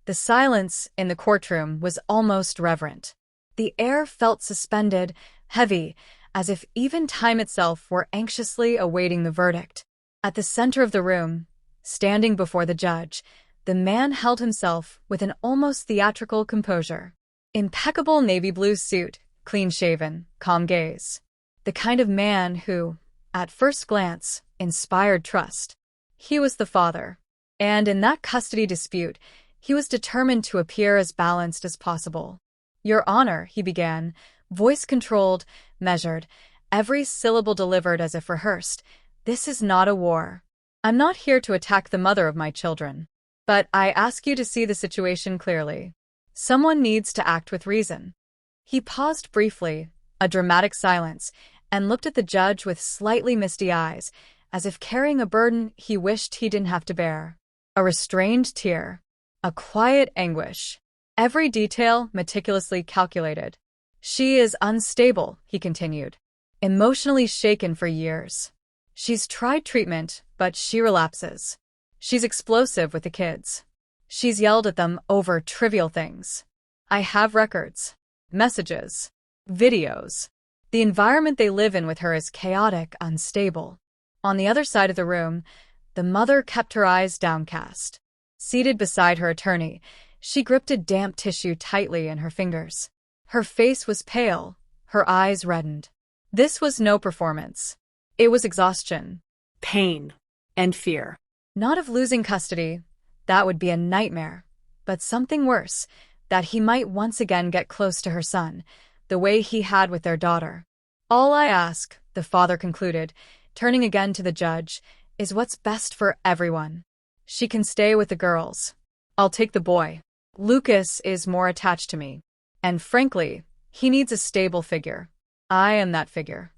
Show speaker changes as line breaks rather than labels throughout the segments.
The silence in the courtroom was almost reverent. The air felt suspended, heavy, as if even time itself were anxiously awaiting the verdict. At the center of the room, standing before the judge, the man held himself with an almost theatrical composure. Impeccable navy blue suit, clean-shaven, calm gaze. The kind of man who, at first glance, inspired trust. He was the father, and in that custody dispute, he was determined to appear as balanced as possible. "Your Honor," he began, voice controlled, measured, every syllable delivered as if rehearsed, "this is not a war. I'm not here to attack the mother of my children. But I ask you to see the situation clearly. Someone needs to act with reason." He paused briefly, a dramatic silence, and looked at the judge with slightly misty eyes, as if carrying a burden he wished he didn't have to bear. A restrained tear. A quiet anguish. Every detail meticulously calculated. "She is unstable," he continued. "Emotionally shaken for years. She's tried treatment, but she relapses. She's explosive with the kids. She's yelled at them over trivial things. I have records, messages, videos. The environment they live in with her is chaotic, unstable." On the other side of the room, the mother kept her eyes downcast. Seated beside her attorney, she gripped a damp tissue tightly in her fingers. Her face was pale, her eyes reddened. This was no performance. It was exhaustion.
Pain and fear.
Not of losing custody, that would be a nightmare, but something worse, that he might once again get close to her son, the way he had with their daughter. "All I ask," the father concluded, turning again to the judge, "is what's best for everyone. She can stay with the girls. I'll take the boy. Lucas is more attached to me. And frankly, he needs a stable figure. I am that figure."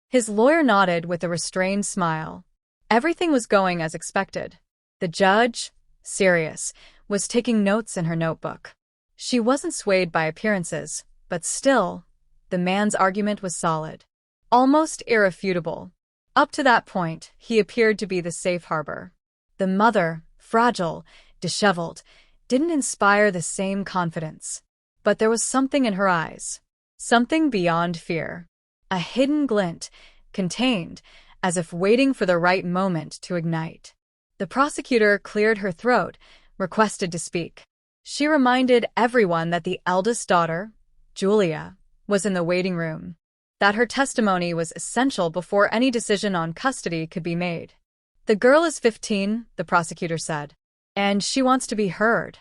His lawyer nodded with a restrained smile. Everything was going as expected. The judge, serious, was taking notes in her notebook. She wasn't swayed by appearances, but still, the man's argument was solid. Almost irrefutable. Up to that point, he appeared to be the safe harbor. The mother, fragile, disheveled, didn't inspire the same confidence. But there was something in her eyes. Something beyond fear. A hidden glint, contained, as if waiting for the right moment to ignite. The prosecutor cleared her throat, requested to speak. She reminded everyone that the eldest daughter, Julia, was in the waiting room, that her testimony was essential before any decision on custody could be made. "The girl is 15, the prosecutor said, and she wants to be heard."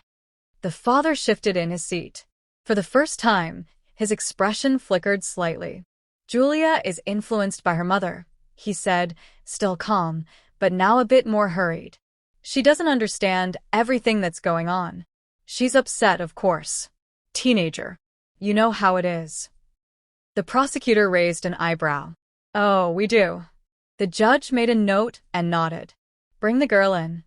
The father shifted in his seat. For the first time, his expression flickered slightly. "Julia is influenced by her mother," he said, still calm, but now a bit more hurried. "She doesn't understand everything that's going on. She's upset, of course. Teenager. You know how it is." The prosecutor raised an eyebrow. "Oh, we do." The judge made a note and nodded. "Bring the girl in."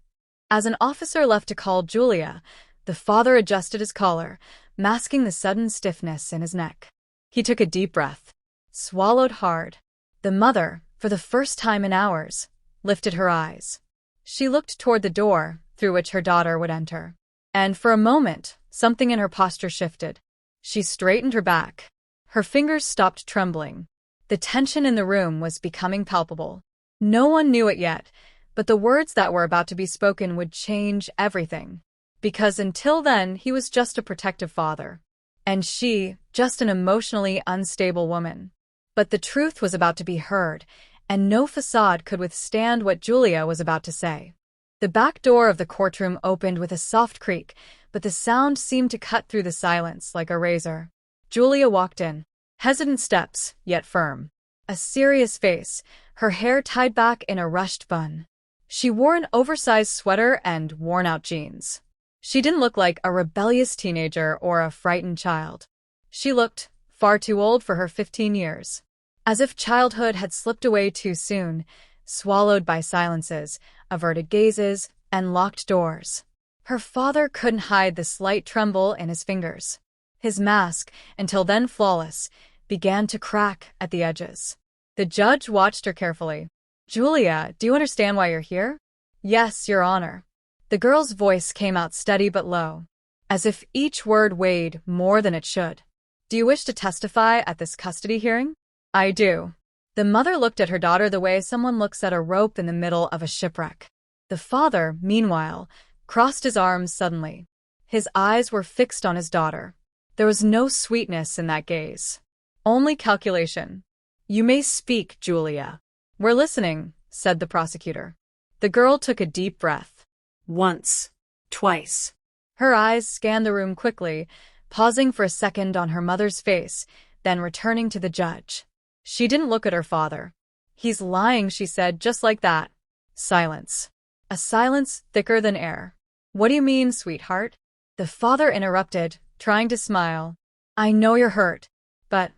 As an officer left to call Julia, the father adjusted his collar, masking the sudden stiffness in his neck. He took a deep breath, swallowed hard. The mother, for the first time in hours, lifted her eyes. She looked toward the door through which her daughter would enter. And for a moment, something in her posture shifted. She straightened her back. Her fingers stopped trembling. The tension in the room was becoming palpable. No one knew it yet, but the words that were about to be spoken would change everything. Because until then, he was just a protective father. And she, just an emotionally unstable woman. But the truth was about to be heard, and no facade could withstand what Julia was about to say. The back door of the courtroom opened with a soft creak, but the sound seemed to cut through the silence like a razor. Julia walked in, hesitant steps, yet firm. A serious face, her hair tied back in a rushed bun. She wore an oversized sweater and worn-out jeans. She didn't look like a rebellious teenager or a frightened child. She looked far too old for her 15 years. As if childhood had slipped away too soon, swallowed by silences, averted gazes, and locked doors. Her father couldn't hide the slight tremble in his fingers. His mask, until then flawless, began to crack at the edges. The judge watched her carefully. "Julia, do you understand why you're here?" "Yes, Your Honor." The girl's voice came out steady but low. as if each word weighed more than it should. Do you wish to testify at this custody hearing? I do. The mother looked at her daughter the way someone looks at a rope in the middle of a shipwreck. The father, meanwhile, crossed his arms suddenly. His eyes were fixed on his daughter. There was no sweetness in that gaze. Only calculation. You may speak, Julia. We're listening, said the prosecutor. The girl took a deep breath.
Once. Twice.
Her eyes scanned the room quickly, pausing for a second on her mother's face, then returning to the judge. She didn't look at her father. He's lying, she said, just like that. Silence. A silence thicker than air. What do you mean, sweetheart? The father interrupted, trying to smile. I know you're hurt, but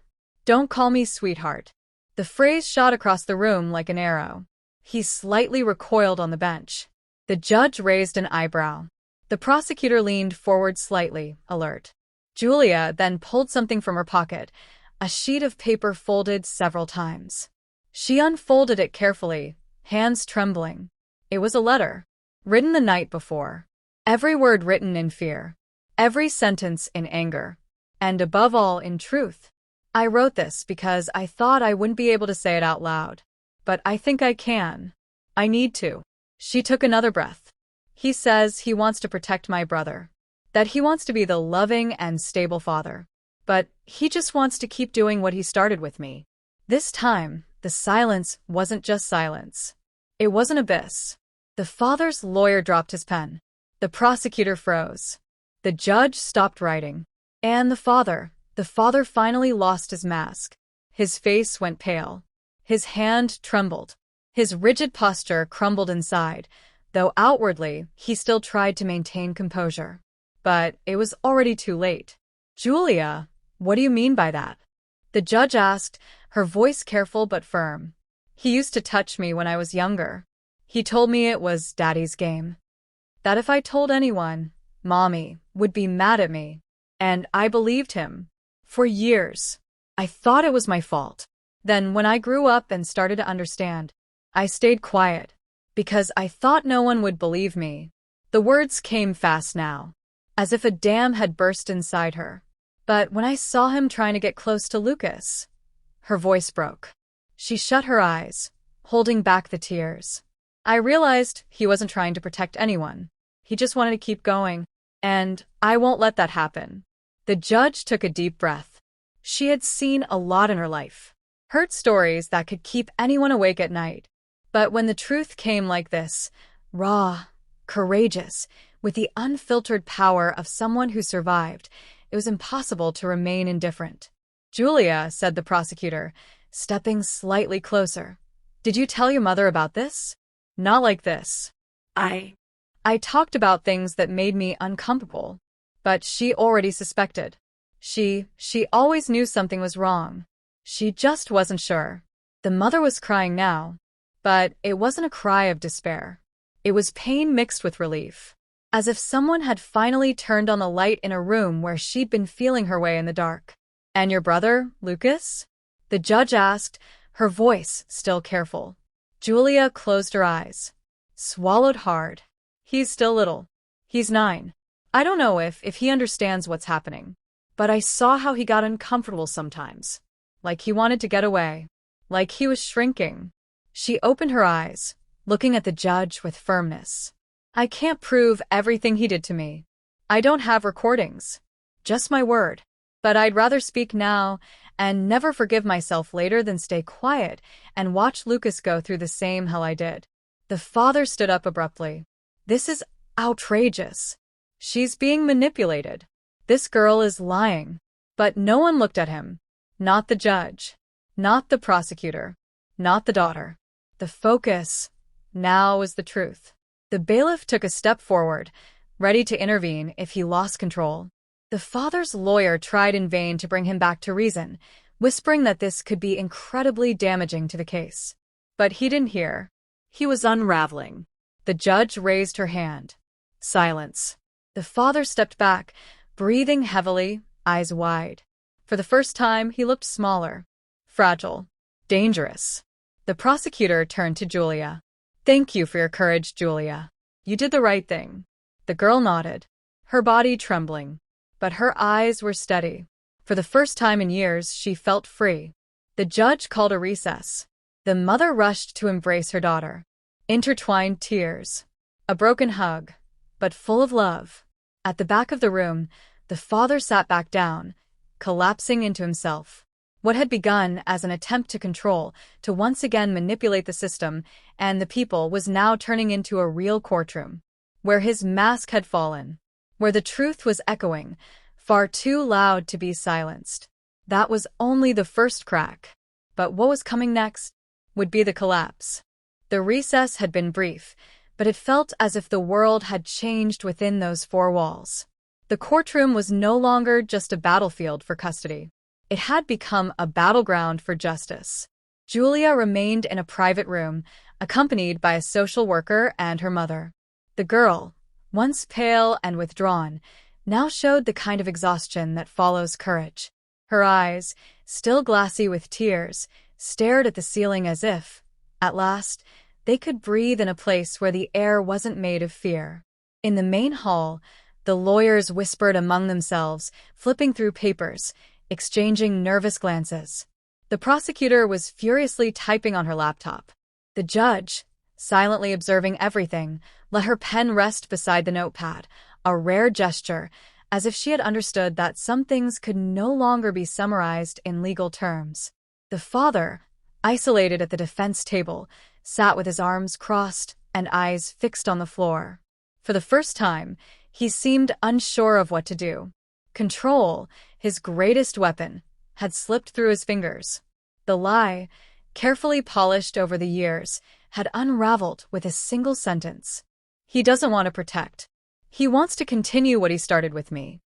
don't call me sweetheart. The phrase shot across the room like an arrow. He slightly recoiled on the bench. The judge raised an eyebrow. The prosecutor leaned forward slightly, alert. Julia then pulled something from her pocket, a sheet of paper folded several times. She unfolded it carefully, hands trembling. It was a letter, written the night before. Every word written in fear. Every sentence in anger. And above all, in truth. I wrote this because I thought I wouldn't be able to say it out loud. But I think I can. I need to. She took another breath. He says he wants to protect my brother. That he wants to be the loving and stable father. But he just wants to keep doing what he started with me. This time, the silence wasn't just silence. It was an abyss. The father's lawyer dropped his pen. The prosecutor froze. The judge stopped writing. And the father finally lost his mask. His face went pale. His hand trembled. His rigid posture crumbled inside, though outwardly he still tried to maintain composure. But it was already too late. Julia, what do you mean by that? The judge asked, her voice careful but firm. He used to touch me when I was younger. He told me it was Daddy's game. That if I told anyone, Mommy would be mad at me. And I believed him. For years. I thought it was my fault. Then when I grew up and started to understand, I stayed quiet. Because I thought no one would believe me. The words came fast now. As if a dam had burst inside her. But when I saw him trying to get close to Lucas, her voice broke. She shut her eyes, holding back the tears. I realized he wasn't trying to protect anyone. He just wanted to keep going. And I won't let that happen. The judge took a deep breath. She had seen a lot in her life. Hurt stories that could keep anyone awake at night. But when the truth came like this, raw, courageous, with the unfiltered power of someone who survived, it was impossible to remain indifferent. Julia, said the prosecutor, stepping slightly closer. Did you tell your mother about this? Not like this. I talked about things that made me uncomfortable. But she already suspected. She always knew something was wrong. She just wasn't sure. The mother was crying now. But it wasn't a cry of despair. It was pain mixed with relief. As if someone had finally turned on the light in a room where she'd been feeling her way in the dark. And your brother, Lucas? The judge asked, her voice still careful. Julia closed her eyes. Swallowed hard. He's still little. He's 9. I don't know if he understands what's happening. But I saw how he got uncomfortable sometimes. Like he wanted to get away. Like he was shrinking. She opened her eyes, looking at the judge with firmness. I can't prove everything he did to me. I don't have recordings. Just my word. But I'd rather speak now and never forgive myself later than stay quiet and watch Lucas go through the same hell I did. The father stood up abruptly. This is outrageous. She's being manipulated. This girl is lying. But no one looked at him. Not the judge. Not the prosecutor. Not the daughter. The focus now was the truth. The bailiff took a step forward, ready to intervene if he lost control. The father's lawyer tried in vain to bring him back to reason, whispering that this could be incredibly damaging to the case. But he didn't hear. He was unraveling. The judge raised her hand. Silence. The father stepped back, breathing heavily, eyes wide. For the first time, he looked smaller. Fragile. Dangerous. The prosecutor turned to Julia. Thank you for your courage, Julia. You did the right thing. The girl nodded. her body trembling. But her eyes were steady. For the first time in years, she felt free. The judge called a recess. The mother rushed to embrace her daughter. Intertwined tears. A broken hug, but full of love. At the back of the room, the father sat back down, collapsing into himself. What had begun as an attempt to control, to once again manipulate the system and the people was now turning into a real courtroom, where his mask had fallen, where the truth was echoing, far too loud to be silenced. That was only the first crack. But what was coming next would be the collapse. The recess had been brief, but it felt as if the world had changed within those four walls. The courtroom was no longer just a battlefield for custody. It had become a battleground for justice. Julia remained in a private room, accompanied by a social worker and her mother. The girl, once pale and withdrawn, now showed the kind of exhaustion that follows courage. Her eyes, still glassy with tears, stared at the ceiling as if, at last, they could breathe in a place where the air wasn't made of fear. In the main hall, the lawyers whispered among themselves, flipping through papers, exchanging nervous glances. The prosecutor was furiously typing on her laptop. The judge, silently observing everything, let her pen rest beside the notepad, a rare gesture, as if she had understood that some things could no longer be summarized in legal terms. The father, isolated at the defense table, sat with his arms crossed and eyes fixed on the floor. For the first time, he seemed unsure of what to do. Control, his greatest weapon, had slipped through his fingers. The lie, carefully polished over the years, had unraveled with a single sentence. He doesn't want to protect. He wants to continue what he started with me.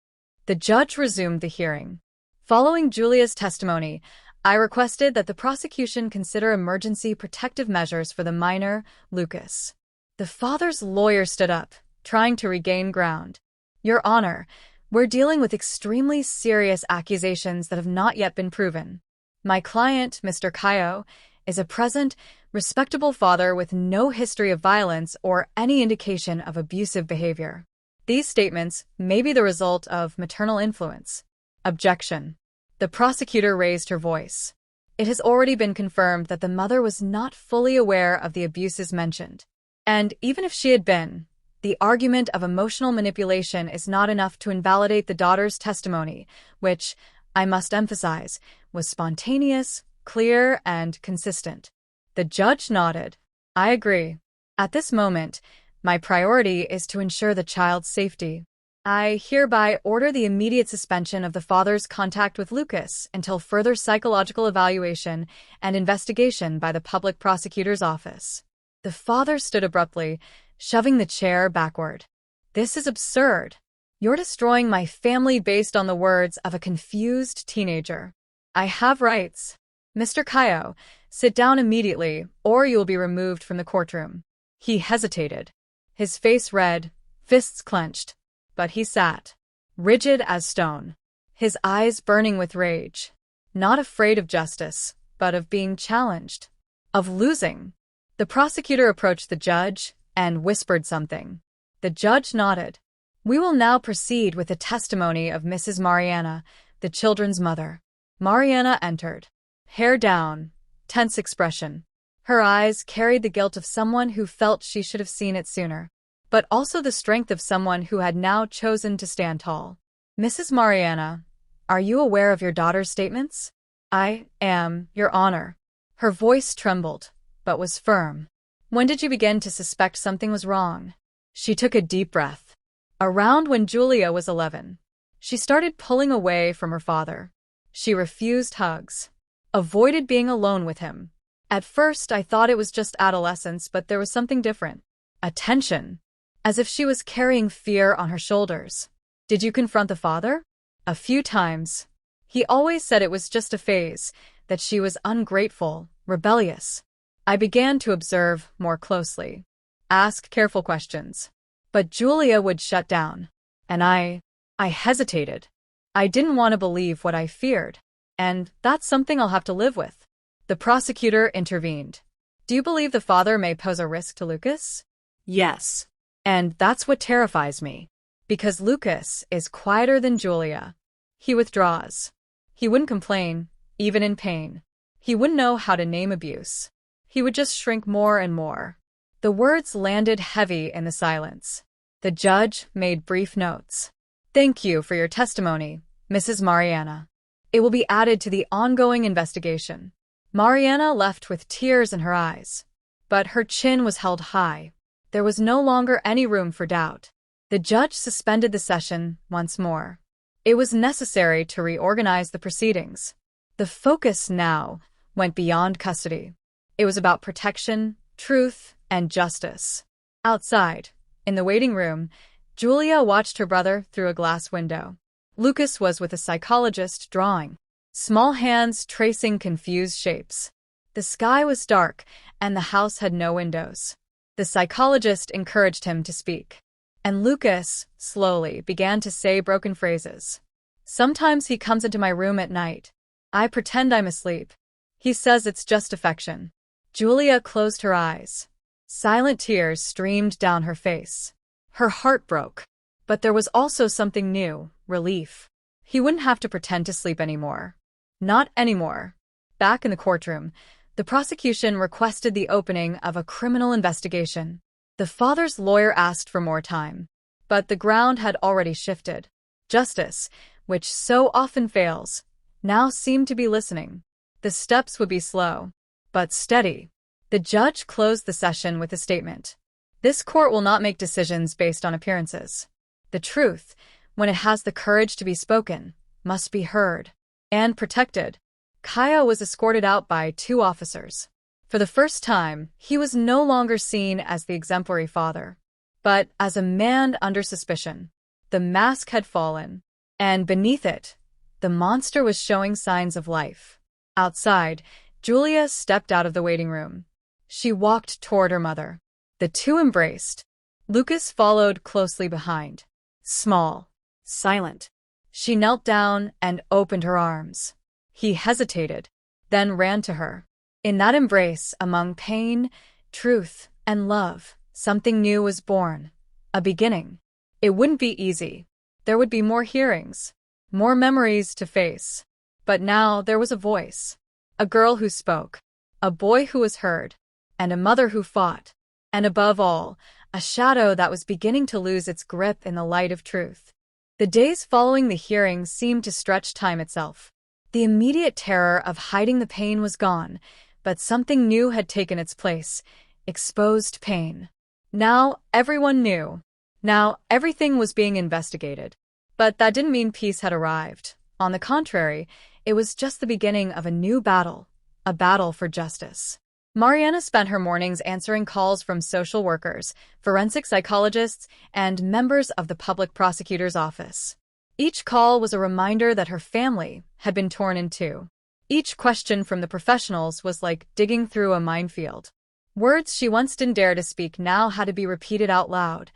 The judge resumed the hearing. Following Julia's testimony, I requested that the prosecution consider emergency protective measures for the minor, Lucas. The father's lawyer stood up, trying to regain ground. Your Honor, we're dealing with extremely serious accusations that have not yet been proven. My client, Mr. Caio, is a present, respectable father with no history of violence or any indication of abusive behavior. These statements may be the result of maternal influence. Objection. The prosecutor raised her voice. It has already been confirmed that the mother was not fully aware of the abuses mentioned. And even if she had been, the argument of emotional manipulation is not enough to invalidate the daughter's testimony, which, I must emphasize, was spontaneous, clear, and consistent. The judge nodded. I agree. At this moment, my priority is to ensure the child's safety. I hereby order the immediate suspension of the father's contact with Lucas until further psychological evaluation and investigation by the public prosecutor's office. The father stood abruptly, shoving the chair backward. This is absurd. You're destroying my family based on the words of a confused teenager. I have rights. Mr. Caio, sit down immediately, or you will be removed from the courtroom. He hesitated. His face red, fists clenched. But he sat, rigid as stone, his eyes burning with rage, not afraid of justice, but of being challenged, of losing. The prosecutor approached the judge and whispered something. The judge nodded. We will now proceed with the testimony of Mrs. Mariana, the children's mother. Mariana entered. Hair down, tense expression. Her eyes carried the guilt of someone who felt she should have seen it sooner, but also the strength of someone who had now chosen to stand tall. Mrs. Mariana, are you aware of your daughter's statements? I am, Your Honor. Her voice trembled, but was firm. When did you begin to suspect something was wrong? She took a deep breath. Around when Julia was 11. She started pulling away from her father. She refused hugs, avoided being alone with him. At first, I thought it was just adolescence, but there was something different. A tension, as if she was carrying fear on her shoulders. Did you confront the father? A few times. He always said it was just a phase, that she was ungrateful, rebellious. I began to observe more closely, ask careful questions. But Julia would shut down. And I hesitated. I didn't want to believe what I feared. And that's something I'll have to live with. The prosecutor intervened. Do you believe the father may pose a risk to Lucas?
Yes.
And that's what terrifies me. Because Lucas is quieter than Julia. He withdraws. He wouldn't complain, even in pain. He wouldn't know how to name abuse. He would just shrink more and more. The words landed heavy in the silence. The judge made brief notes. Thank you for your testimony, Mrs. Mariana. It will be added to the ongoing investigation. Mariana left with tears in her eyes. But her chin was held high. There was no longer any room for doubt. The judge suspended the session once more. It was necessary to reorganize the proceedings. The focus now went beyond custody. It was about protection, truth, and justice. Outside, in the waiting room, Julia watched her brother through a glass window. Lucas was with a psychologist drawing, small hands tracing confused shapes. The sky was dark, and the house had no windows. The psychologist encouraged him to speak. And Lucas, slowly, began to say broken phrases. Sometimes he comes into my room at night. I pretend I'm asleep. He says it's just affection. Julia closed her eyes. Silent tears streamed down her face. Her heart broke. But there was also something new, relief. He wouldn't have to pretend to sleep anymore. Not anymore. Back in the courtroom, the prosecution requested the opening of a criminal investigation. The father's lawyer asked for more time. But the ground had already shifted. Justice, which so often fails, now seemed to be listening. The steps would be slow, but steady. The judge closed the session with a statement. This court will not make decisions based on appearances. The truth, when it has the courage to be spoken, must be heard and protected. Kaya was escorted out by 2 officers. For the first time, he was no longer seen as the exemplary father, but as a man under suspicion. The mask had fallen, and beneath it, the monster was showing signs of life. Outside, Julia stepped out of the waiting room. She walked toward her mother. The 2 embraced. Lucas followed closely behind. Small, silent. She knelt down and opened her arms. He hesitated, then ran to her. In that embrace, among pain, truth, and love, something new was born. A beginning. It wouldn't be easy. There would be more hearings, more memories to face. But now there was a voice. A girl who spoke. A boy who was heard. And a mother who fought. And above all, a shadow that was beginning to lose its grip in the light of truth. The days following the hearing seemed to stretch time itself. The immediate terror of hiding the pain was gone, but something new had taken its place. Exposed pain. Now everyone knew. Now everything was being investigated. But that didn't mean peace had arrived. On the contrary, it was just the beginning of a new battle. A battle for justice. Mariana spent her mornings answering calls from social workers, forensic psychologists, and members of the public prosecutor's office. Each call was a reminder that her family had been torn in two. Each question from the professionals was like digging through a minefield. Words she once didn't dare to speak now had to be repeated out loud.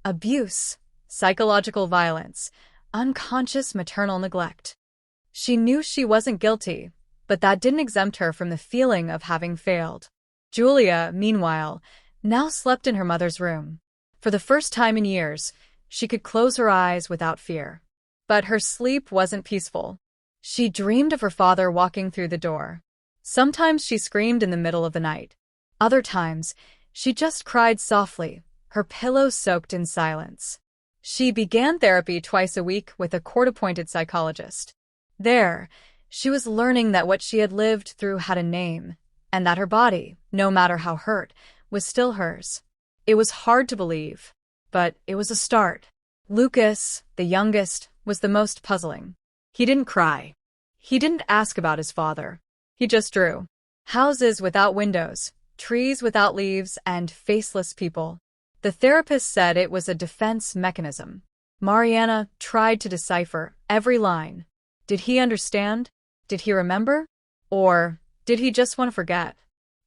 Abuse, psychological violence, unconscious maternal neglect. She knew she wasn't guilty, but that didn't exempt her from the feeling of having failed. Julia, meanwhile, now slept in her mother's room. For the first time in years, she could close her eyes without fear. But her sleep wasn't peaceful. She dreamed of her father walking through the door. Sometimes she screamed in the middle of the night. Other times, she just cried softly, her pillow soaked in silence. She began therapy twice a week with a court-appointed psychologist. There, she was learning that what she had lived through had a name, and that her body, no matter how hurt, was still hers. It was hard to believe, but it was a start. Lucas, the youngest, was the most puzzling. He didn't cry. He didn't ask about his father. He just drew. Houses without windows, trees without leaves, and faceless people. The therapist said it was a defense mechanism. Mariana tried to decipher every line. Did he understand? Did he remember? Or did he just want to forget?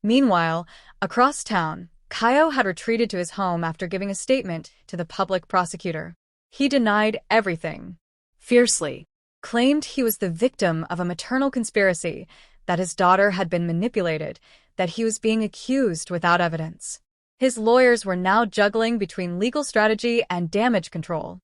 Meanwhile, across town, Kaio had retreated to his home after giving a statement to the public prosecutor. He denied everything. Fiercely. Claimed he was the victim of a maternal conspiracy, that his daughter had been manipulated, that he was being accused without evidence. His lawyers were now juggling between legal strategy and damage control.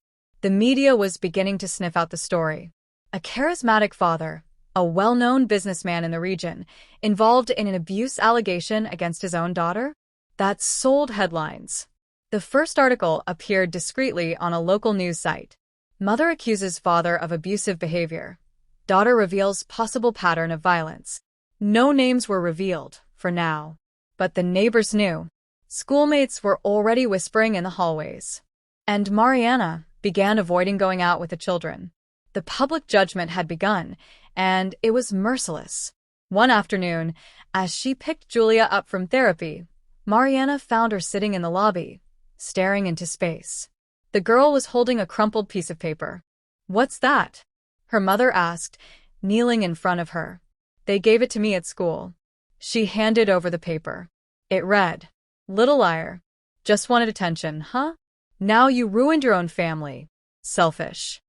The media was beginning to sniff out the story. A charismatic father, a well-known businessman in the region, involved in an abuse allegation against his own daughter? That sold headlines. The first article appeared discreetly on a local news site. Mother accuses father of abusive behavior. Daughter reveals possible pattern of violence. No names were revealed, for now. But the neighbors knew. Schoolmates were already whispering in the hallways. And Mariana began avoiding going out with the children. The public judgment had begun, and it was merciless. One afternoon, as she picked Julia up from therapy, Mariana found her sitting in the lobby, staring into space. The girl was holding a crumpled piece of paper. "What's that?" her mother asked, kneeling in front of her. "They gave it to me at school." She handed over the paper. It read, "Little liar. Just wanted attention, huh? Now you ruined your own family. Selfish."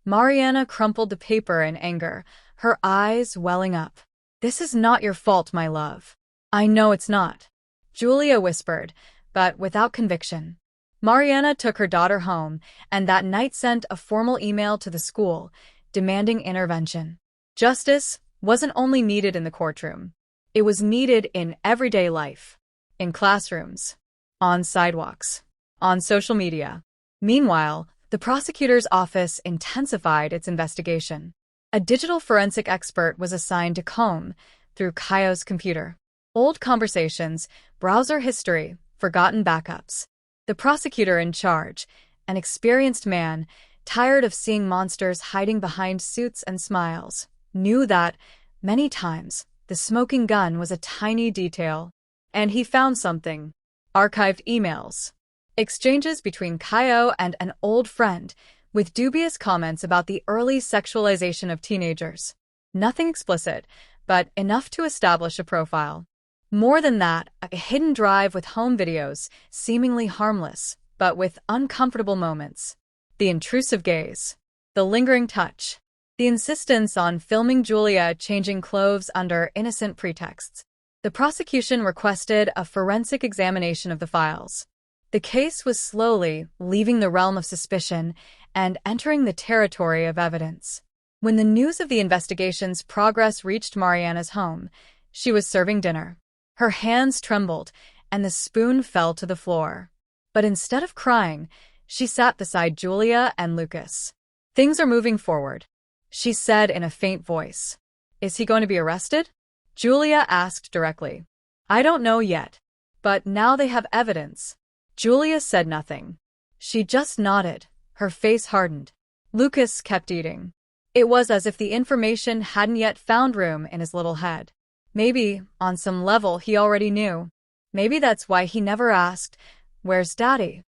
Mariana crumpled the paper in anger, her eyes welling up. "This is not your fault, my love." "I know it's not," Julia whispered, but without conviction. Mariana took her daughter home, and that night sent a formal email to the school, demanding intervention. Justice wasn't only needed in the courtroom. It was needed in everyday life. In classrooms, on sidewalks, on social media. Meanwhile, the prosecutor's office intensified its investigation. A digital forensic expert was assigned to comb through Caio's computer. Old conversations, browser history, forgotten backups. The prosecutor in charge, an experienced man, tired of seeing monsters hiding behind suits and smiles, knew that, many times, the smoking gun was a tiny detail. And he found something. Archived emails. Exchanges between Caio and an old friend, with dubious comments about the early sexualization of teenagers. Nothing explicit, but enough to establish a profile. More than that, a hidden drive with home videos, seemingly harmless, but with uncomfortable moments. The intrusive gaze. The lingering touch. The insistence on filming Julia changing clothes under innocent pretexts. The prosecution requested a forensic examination of the files. The case was slowly leaving the realm of suspicion and entering the territory of evidence. When the news of the investigation's progress reached Mariana's home, she was serving dinner. Her hands trembled, and the spoon fell to the floor. But instead of crying, she sat beside Julia and Lucas. "Things are moving forward," she said in a faint voice. "Is he going to be arrested?" Julia asked directly. "I don't know yet. But now they have evidence." Julia said nothing. She just nodded, her face hardened. Lucas kept eating. It was as if the information hadn't yet found room in his little head. Maybe, on some level, he already knew. Maybe that's why he never asked, "Where's Daddy?"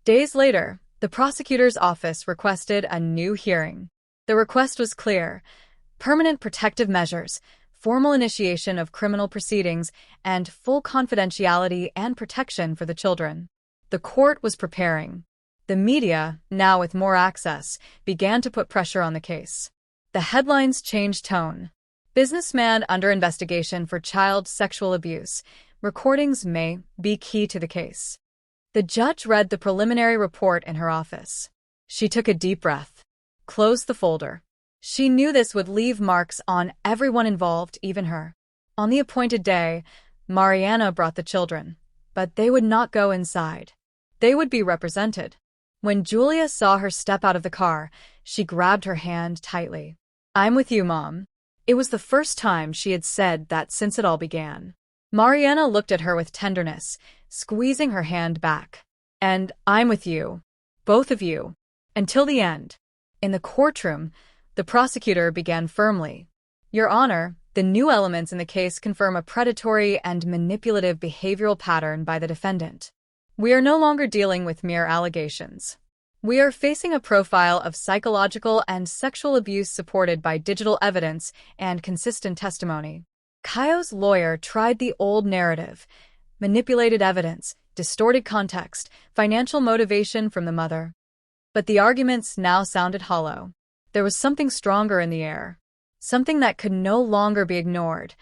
Days later, the prosecutor's office requested a new hearing. The request was clear: permanent protective measures, formal initiation of criminal proceedings, and full confidentiality and protection for the children. The court was preparing. The media, now with more access, began to put pressure on the case. The headlines changed tone. "Businessman under investigation for child sexual abuse. Recordings may be key to the case." The judge read the preliminary report in her office. She took a deep breath, closed the folder. She knew this would leave marks on everyone involved, even her. On the appointed day, Mariana brought the children, but they would not go inside. They would be represented. When Julia saw her step out of the car, she grabbed her hand tightly. "I'm with you, Mom." It was the first time she had said that since it all began. Mariana looked at her with tenderness, squeezing her hand back. "And I'm with you. Both of you. Until the end." In the courtroom, the prosecutor began firmly. "Your Honor, the new elements in the case confirm a predatory and manipulative behavioral pattern by the defendant. We are no longer dealing with mere allegations. We are facing a profile of psychological and sexual abuse supported by digital evidence and consistent testimony." Caio's lawyer tried the old narrative: manipulated evidence, distorted context, financial motivation from the mother. But the arguments now sounded hollow. There was something stronger in the air. Something that could no longer be ignored.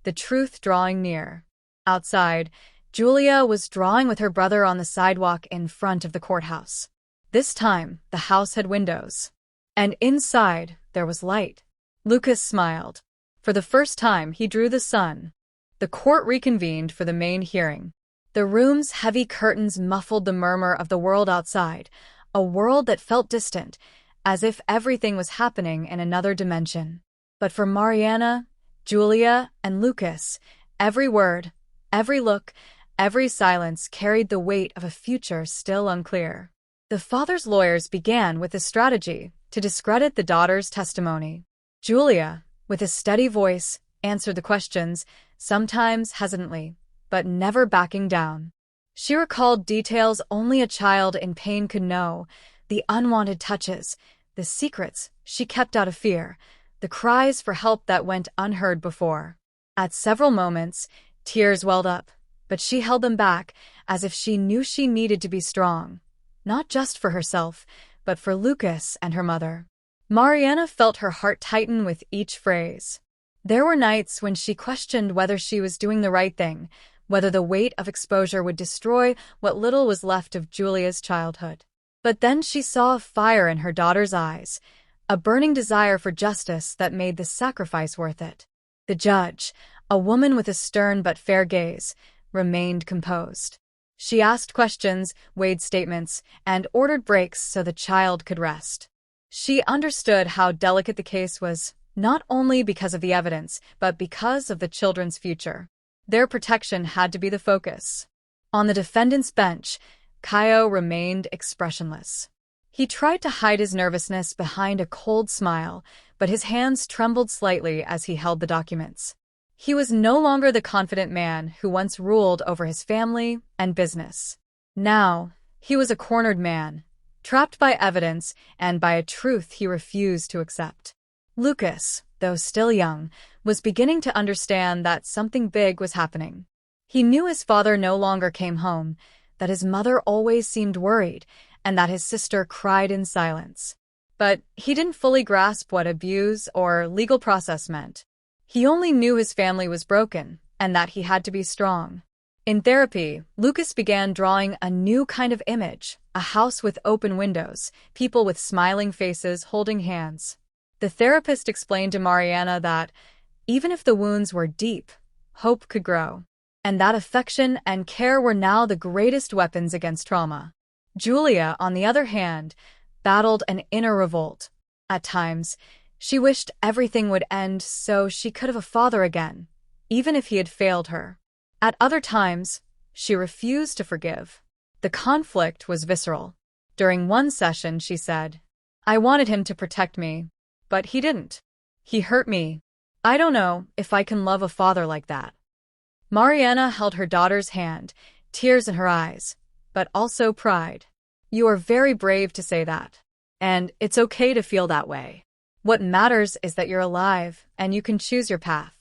The truth drawing near. Outside, Julia was drawing with her brother on the sidewalk in front of the courthouse. This time, the house had windows. And inside, there was light. Lucas smiled. For the first time, he drew the sun. The court reconvened for the main hearing. The room's heavy curtains muffled the murmur of the world outside, a world that felt distant, as if everything was happening in another dimension. But for Mariana, Julia, and Lucas, every word, every look, every silence carried the weight of a future still unclear. The father's lawyers began with a strategy to discredit the daughter's testimony. Julia, with a steady voice, answered the questions, sometimes hesitantly, but never backing down. She recalled details only a child in pain could know, the unwanted touches, the secrets she kept out of fear, the cries for help that went unheard before. At several moments, tears welled up, but she held them back as if she knew she needed to be strong, not just for herself, but for Lucas and her mother. Mariana felt her heart tighten with each phrase. There were nights when she questioned whether she was doing the right thing, whether the weight of exposure would destroy what little was left of Julia's childhood. But then she saw a fire in her daughter's eyes, a burning desire for justice that made the sacrifice worth it. The judge, a woman with a stern but fair gaze, remained composed. She asked questions, weighed statements, and ordered breaks so the child could rest. She understood how delicate the case was, not only because of the evidence, but because of the children's future. Their protection had to be the focus. On the defendant's bench, Caio remained expressionless. He tried to hide his nervousness behind a cold smile, but his hands trembled slightly as he held the documents. He was no longer the confident man who once ruled over his family and business. Now, he was a cornered man, trapped by evidence and by a truth he refused to accept. Lucas, though still young, was beginning to understand that something big was happening. He knew his father no longer came home, that his mother always seemed worried, and that his sister cried in silence. But he didn't fully grasp what abuse or legal process meant. He only knew his family was broken, and that he had to be strong. In therapy, Lucas began drawing a new kind of image, a house with open windows, people with smiling faces holding hands. The therapist explained to Mariana that, even if the wounds were deep, hope could grow, and that affection and care were now the greatest weapons against trauma. Julia, on the other hand, battled an inner revolt. At times, she wished everything would end so she could have a father again, even if he had failed her. At other times, she refused to forgive. The conflict was visceral. During one session, she said, "I wanted him to protect me, but he didn't. He hurt me. I don't know if I can love a father like that." Mariana held her daughter's hand, tears in her eyes, but also pride. "You are very brave to say that. And it's okay to feel that way. What matters is that you're alive and you can choose your path."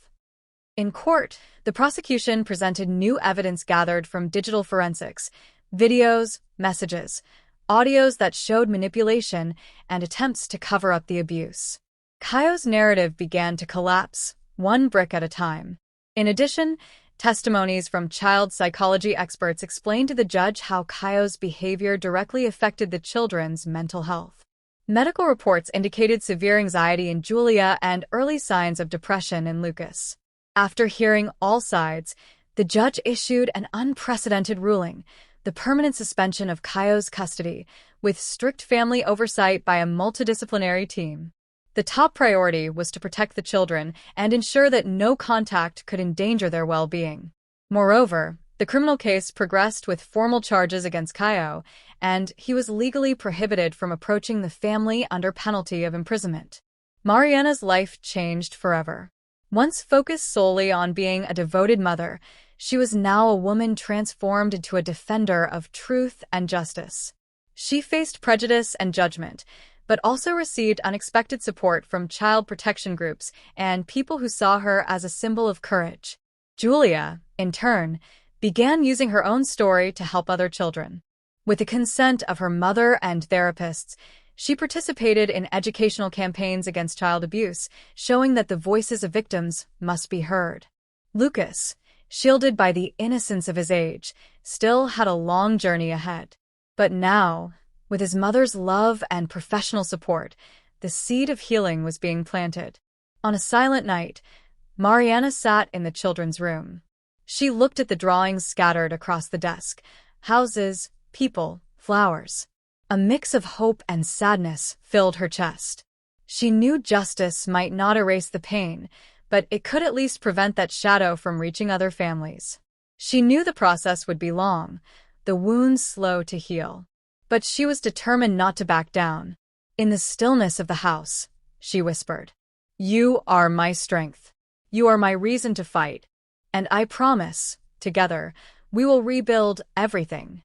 In court, the prosecution presented new evidence gathered from digital forensics, videos, messages, audios that showed manipulation and attempts to cover up the abuse. Caio's narrative began to collapse, one brick at a time. In addition, testimonies from child psychology experts explained to the judge how Caio's behavior directly affected the children's mental health. Medical reports indicated severe anxiety in Julia and early signs of depression in Lucas. After hearing all sides, the judge issued an unprecedented ruling, the permanent suspension of Caio's custody, with strict family oversight by a multidisciplinary team. The top priority was to protect the children and ensure that no contact could endanger their well-being. Moreover, the criminal case progressed with formal charges against Caio, and he was legally prohibited from approaching the family under penalty of imprisonment. Mariana's life changed forever. Once focused solely on being a devoted mother, she was now a woman transformed into a defender of truth and justice. She faced prejudice and judgment, but also received unexpected support from child protection groups and people who saw her as a symbol of courage. Julia, in turn, began using her own story to help other children. With the consent of her mother and therapists, she participated in educational campaigns against child abuse, showing that the voices of victims must be heard. Lucas, shielded by the innocence of his age, still had a long journey ahead. But now, With his mother's love and professional support, the seed of healing was being planted. On a silent night, Mariana sat in the children's room. She looked at the drawings scattered across the desk: houses, people, flowers. A mix of hope and sadness filled her chest. She knew justice might not erase the pain, but it could at least prevent that shadow from reaching other families. She knew the process would be long, the wounds slow to heal. But she was determined not to back down. In the stillness of the house, she whispered, "You are my strength. You are my reason to fight. And I promise, together, we will rebuild everything."